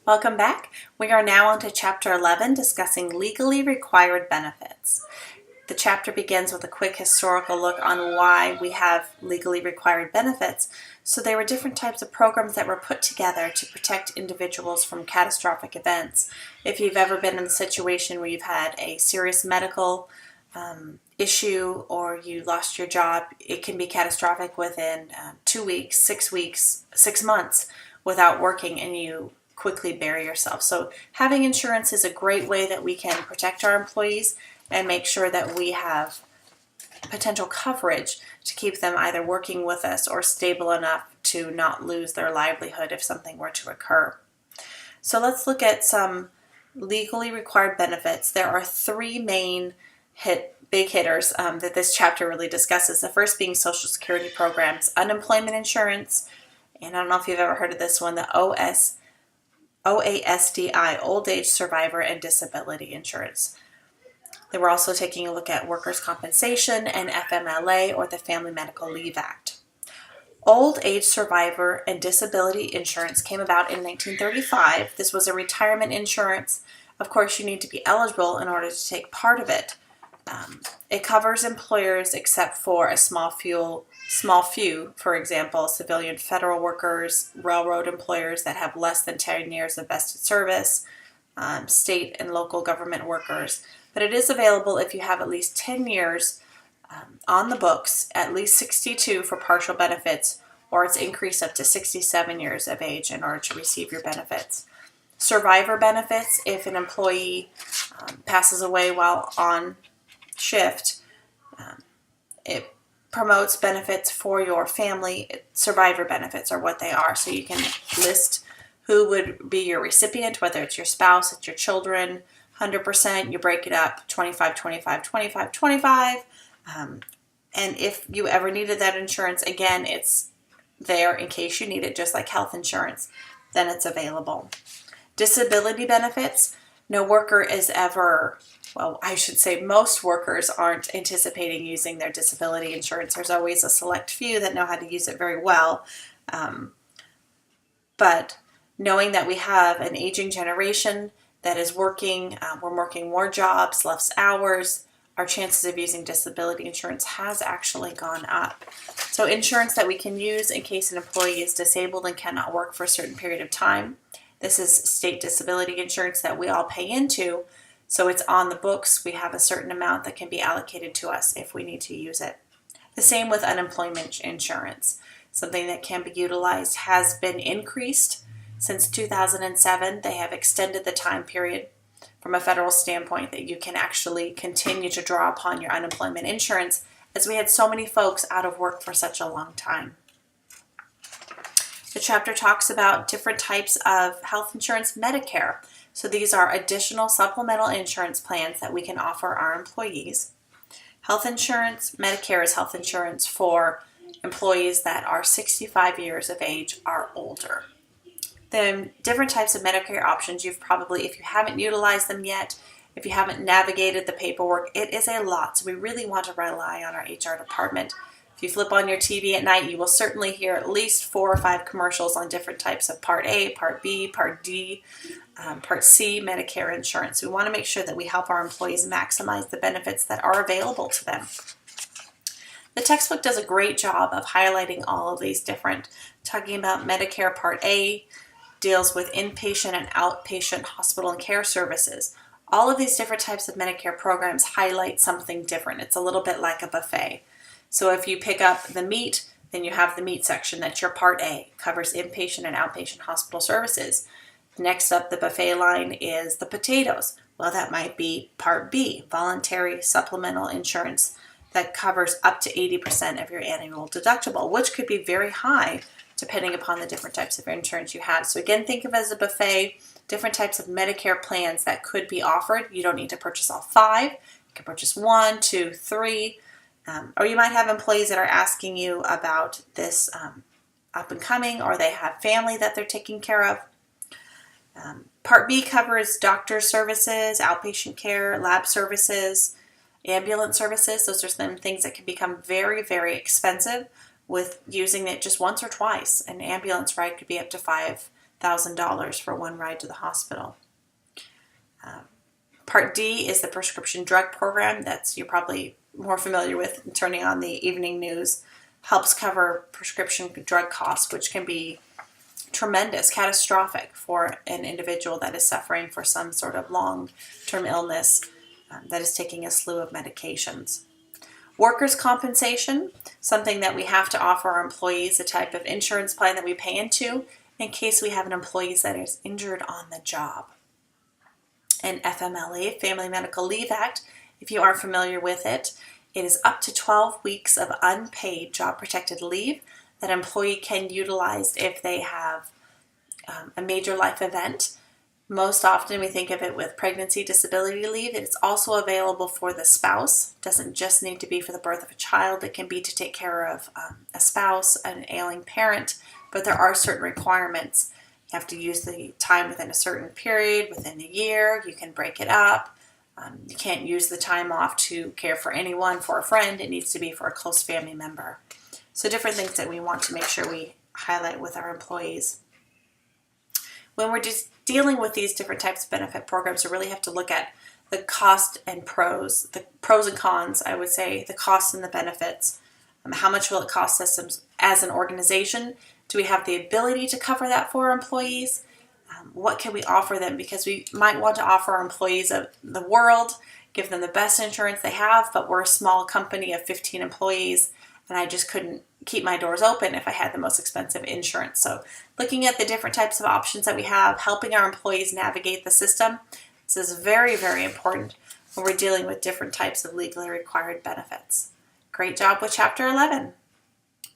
Welcome back. We are now on to Chapter 11, discussing legally required benefits. The chapter begins with a quick historical look on why we have legally required benefits. So there were different types of programs that were put together to protect individuals from catastrophic events. If you've ever been in a situation where you've had a serious medical issue or you lost your job, it can be catastrophic within 2 weeks, 6 weeks, 6 months without working, and you quickly bury yourself. So having insurance is a great way that we can protect our employees and make sure that we have potential coverage to keep them either working with us or stable enough to not lose their livelihood if something were to occur. So let's look at some legally required benefits. There are three main big hitters that this chapter really discusses. The first being Social Security programs, unemployment insurance, and I don't know if you've ever heard of this one, the OASDI, Old Age Survivor and Disability Insurance. They were also taking a look at workers' compensation and FMLA, or the Family Medical Leave Act. Old Age Survivor and Disability Insurance came about in 1935. This was a retirement insurance. Of course, you need to be eligible in order to take part of it. It covers employers except for a small few, for example, civilian federal workers, railroad employers that have less than 10 years of vested service, state and local government workers. But it is available if you have at least 10 years on the books, at least 62 for partial benefits, or it's increased up to 67 years of age in order to receive your benefits. Survivor benefits, if an employee passes away while on shift, it promotes benefits for your family. Survivor benefits are what they are. So you can list who would be your recipient, whether it's your spouse, it's your children, 100%, you break it up, 25, 25, 25, 25. And if you ever needed that insurance, again, it's there in case you need it, just like health insurance, then it's available. Disability benefits, no worker is ever, well, I should say most workers aren't anticipating using their disability insurance. There's always a select few that know how to use it very well. But knowing that we have an aging generation that is working, we're working more jobs, less hours, our chances of using disability insurance has actually gone up. So insurance that we can use in case an employee is disabled and cannot work for a certain period of time. This is state disability insurance that we all pay into. So it's on the books. We have a certain amount that can be allocated to us if we need to use it. The same with unemployment insurance. Something that can be utilized, has been increased. Since 2007, they have extended the time period from a federal standpoint that you can actually continue to draw upon your unemployment insurance, as we had so many folks out of work for such a long time. The chapter talks about different types of health insurance. Medicare. So these are additional supplemental insurance plans that we can offer our employees. Health insurance, Medicare is health insurance for employees that are 65 years of age or older. Then different types of Medicare options, you've probably, if you haven't utilized them yet, if you haven't navigated the paperwork, it is a lot. So we really want to rely on our HR department. If you flip on your TV at night, you will certainly hear at least 4 or 5 commercials on different types of Part A, Part B, Part D, Part C Medicare insurance. We want to make sure that we help our employees maximize the benefits that are available to them. The textbook does a great job of highlighting all of these different, talking about Medicare Part A, deals with inpatient and outpatient hospital and care services. All of these different types of Medicare programs highlight something different. It's a little bit like a buffet. So if you pick up the meat, then you have the meat section. That's your Part A, covers inpatient and outpatient hospital services. Next up the buffet line is the potatoes. Well, that might be Part B, voluntary supplemental insurance that covers up to 80% of your annual deductible, which could be very high depending upon the different types of insurance you have. So again, think of it as a buffet, different types of Medicare plans that could be offered. You don't need to purchase all 5. You can purchase 1, 2, 3, or you might have employees that are asking you about this up and coming, or they have family that they're taking care of. Part B covers doctor services, outpatient care, lab services, ambulance services. Those are some things that can become very, very expensive with using it just once or twice. An ambulance ride could be up to $1,000 for one ride to the hospital. Part D is the prescription drug program that's you're probably more familiar with turning on the evening news. Helps cover prescription drug costs, which can be tremendous, catastrophic for an individual that is suffering for some sort of long-term illness that is taking a slew of medications. Workers' compensation, something that we have to offer our employees, a type of insurance plan that we pay into in case we have an employee that is injured on the job. And FMLA, Family Medical Leave Act, if you are familiar with it, it is up to 12 weeks of unpaid job-protected leave that an employee can utilize if they have a major life event. Most often we think of it with pregnancy disability leave. It's also available for the spouse. It doesn't just need to be for the birth of a child. It can be to take care of a spouse, an ailing parent, but there are certain requirements. You have to use the time within a certain period, within a year. You can break it up. You can't use the time off to care for anyone, for a friend. It needs to be for a close family member. So different things that we want to make sure we highlight with our employees. When we're just dealing with these different types of benefit programs, we really have to look at the cost and pros, the pros and cons, I would say, the costs and the benefits. How much will it cost us as an organization? Do we have the ability to cover that for our employees? What can we offer them? Because we might want to offer our employees of the world, give them the best insurance they have, but we're a small company of 15 employees, and I just couldn't keep my doors open if I had the most expensive insurance. So looking at the different types of options that we have, helping our employees navigate the system, this is very, very important when we're dealing with different types of legally required benefits. Great job with Chapter 11.